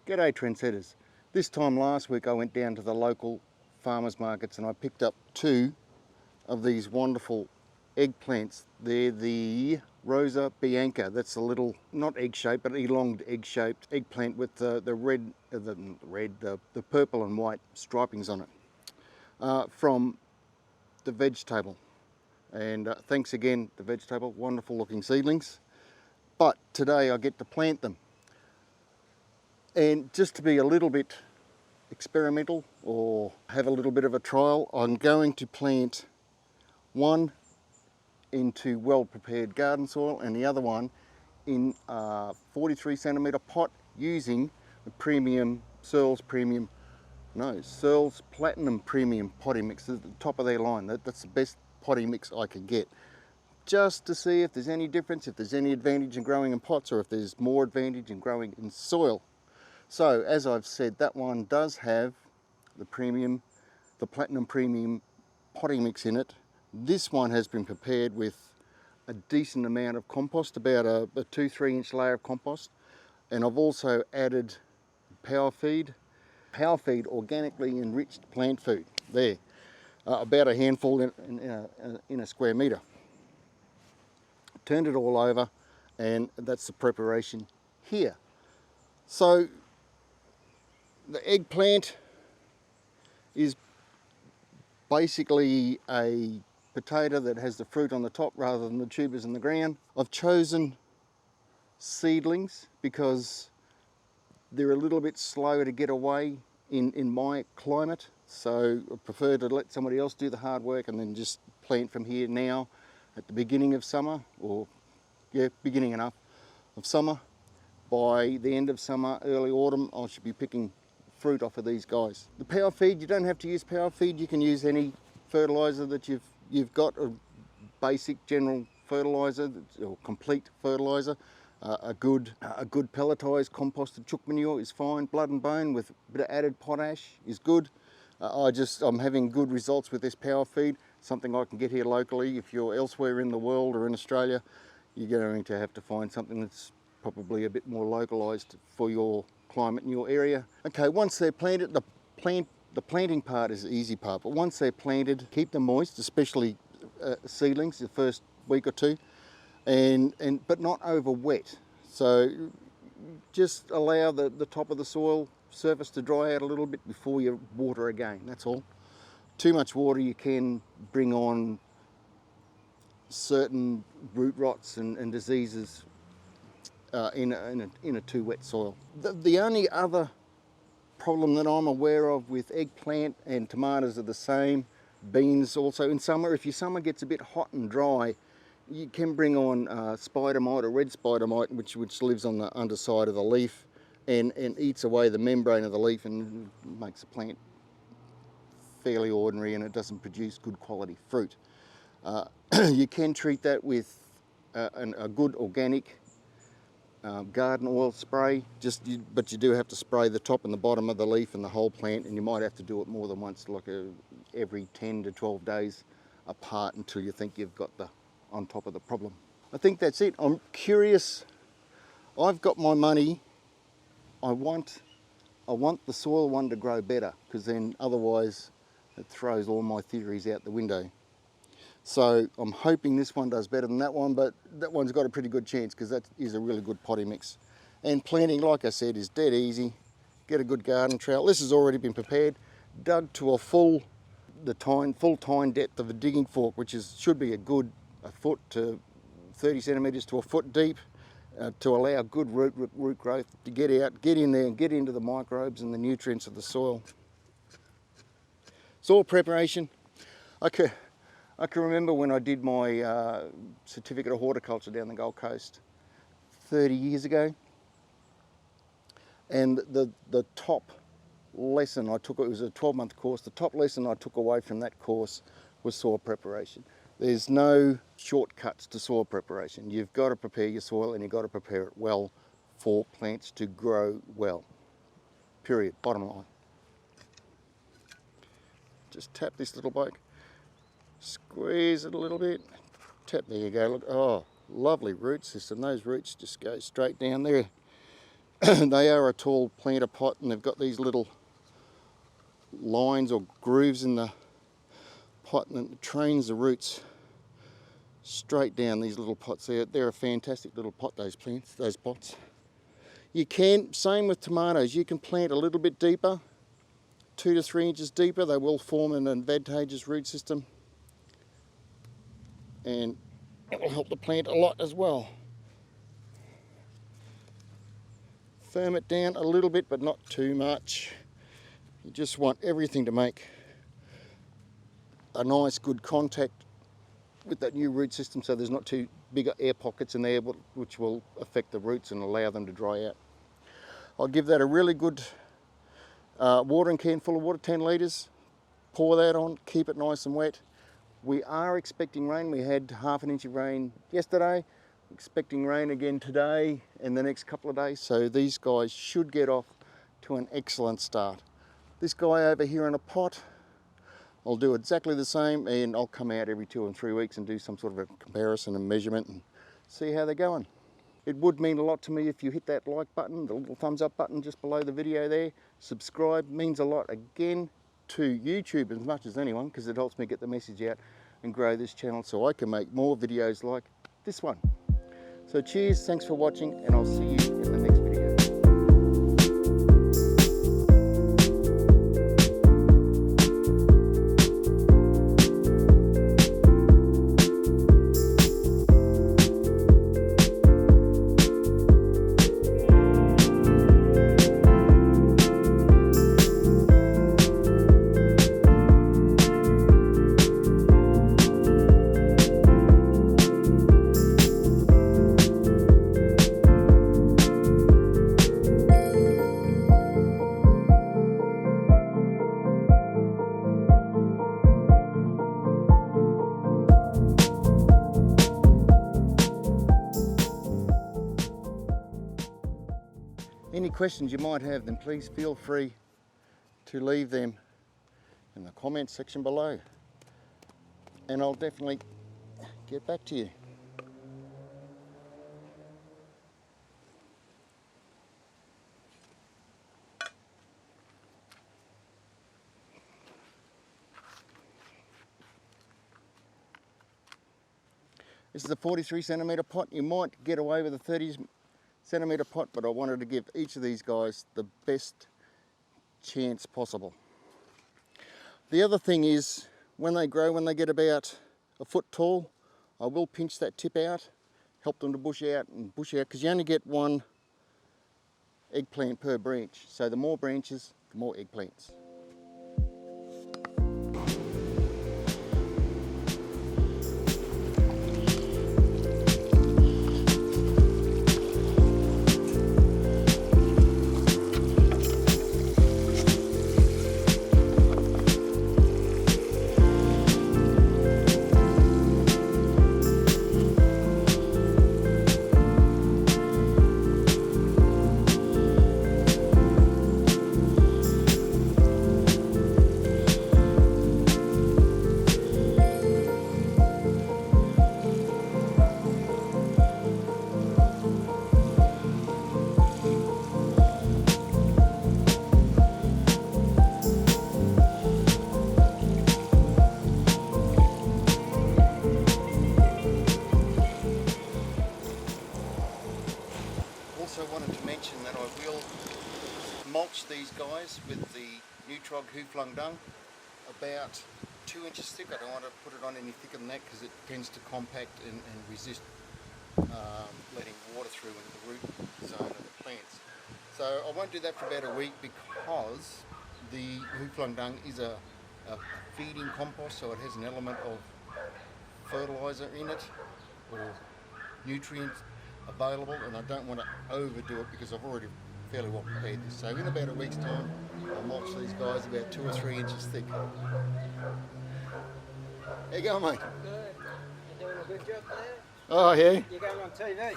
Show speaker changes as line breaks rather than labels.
G'day trendsetters. This time last week I went down to the local farmers markets and I picked up two of these wonderful eggplants. They're the Rosa Bianca. That's a little, not egg-shaped, but elonged egg-shaped eggplant with the purple and white stripings on it from the ℏ𝕃𝔼𝕇. And thanks again, the ℏ𝕃𝔼𝕇, wonderful looking seedlings. But today I get to plant them. And just to be a little bit experimental or have a little bit of a trial, I'm going to plant one into well-prepared garden soil and the other one in a 43 centimetre pot using the ℏ𝕃𝔼𝕇 Platinum Premium potting mix at the top of their line. That's the best potting mix I could get, just to see if there's any difference, if there's any advantage in growing in pots or if there's more advantage in growing in soil. So as I've said, that one does have the Platinum Premium potting mix in it. This one has been prepared with a decent amount of compost, about a 2-3 inch layer of compost, and I've also added power feed organically enriched plant food there, about a handful in a square metre. Turned it all over, and that's the preparation here. So the eggplant is basically a potato that has the fruit on the top rather than the tubers in the ground. I've chosen seedlings because they're a little bit slower to get away in my climate, so I prefer to let somebody else do the hard work and then just plant from here now at the beginning of summer, or beginning enough of summer. By the end of summer, early autumn, I should be picking fruit off of these guys. The power feed, you don't have to use power feed, you can use any fertiliser that you've got, a basic general fertiliser or complete fertiliser. A good pelletised composted chook manure is fine. Blood and bone with a bit of added potash is good. I'm having good results with this power feed, something I can get here locally. If you're elsewhere in the world or in Australia, you're going to have to find something that's probably a bit more localised for your climate in your area. Okay, once they're planted, the planting part is the easy part, but once they're planted, keep them moist, especially seedlings the first week or two, but not over wet. So just allow the top of the soil surface to dry out a little bit before you water again, that's all. Too much water, you can bring on certain root rots and diseases in a too wet soil. The only other problem that I'm aware of with eggplant, and tomatoes are the same, beans also, in summer, if your summer gets a bit hot and dry, you can bring on spider mite or red spider mite, which lives on the underside of the leaf and eats away the membrane of the leaf and makes the plant fairly ordinary, and it doesn't produce good quality fruit. You can treat that with a good organic garden oil spray, but you do have to spray the top and the bottom of the leaf and the whole plant, and you might have to do it more than once, like every 10 to 12 days apart, until you think you've got on top of the problem. I think that's it. I'm curious. I've got my money. I want the soil one to grow better, because then otherwise it throws all my theories out the window. So I'm hoping this one does better than that one, but that one's got a pretty good chance because that is a really good potting mix. And planting, like I said, is dead easy. Get a good garden trowel. This has already been prepared, dug to a full tine depth of a digging fork, which should be a foot to 30 centimetres to a foot deep, to allow good root growth to get in there and get into the microbes and the nutrients of the soil. Soil preparation. I can remember when I did my certificate of horticulture down the Gold Coast 30 years ago, and the top lesson I took, it was a 12-month course, the top lesson I took away from that course was soil preparation. There's no shortcuts to soil preparation. You've got to prepare your soil, and you've got to prepare it well for plants to grow well. Period, bottom line. Just tap this little bloke. Squeeze it a little bit, tap, there you go, look, oh, lovely root system. Those roots just go straight down there. They are a tall planter pot, and they've got these little lines or grooves in the pot, and it trains the roots straight down these little pots. They're a fantastic little pot, those plants, those pots. You can, same with tomatoes, you can plant a little bit deeper, 2 to 3 inches deeper. They will form an advantageous root system, and it will help the plant a lot as well. Firm it down a little bit, but not too much. You just want everything to make a nice good contact with that new root system, so there's not too big air pockets in there which will affect the roots and allow them to dry out. I'll give that a really good watering can full of water, 10 litres. Pour that on, keep it nice and wet. We are expecting rain. We had ½ inch of rain yesterday. Expecting rain again today and the next couple of days, so these guys should get off to an excellent start. This guy over here in a pot, I'll do exactly the same, and I'll come out every 2 and 3 weeks and do some sort of a comparison and measurement and see how they're going. It would mean a lot to me if you hit that like button, the little thumbs up button just below the video there. Subscribe means a lot again to YouTube as much as anyone, because it helps me get the message out and grow this channel so I can make more videos like this one. So cheers, thanks for watching, and I'll see you in the next video. Any questions you might have, then please feel free to leave them in the comments section below, and I'll definitely get back to you. This is a 43 centimetre pot. You might get away with a 30 centimetre pot, but I wanted to give each of these guys the best chance possible. The other thing is, when they grow, when they get about a foot tall, I will pinch that tip out, help them to bush out, because you only get one eggplant per branch. So the more branches, the more eggplants. Also wanted to mention that I will mulch these guys with the ℙ𝕃𝕋 dung, about 2 inches thick. I don't want to put it on any thicker than that because it tends to compact and resist letting water through into the root zone of the plants. So I won't do that for about a week, because the ℙ𝕃𝕋 dung is a feeding compost, so it has an element of fertiliser in it or nutrients available, and I don't want to overdo it because I've already fairly well prepared this. So in about a week's time, I'll mulch these guys about 2 or 3 inches thick. How you going, mate?
Good. You're doing a good job there.
Oh yeah?
You're going on TV.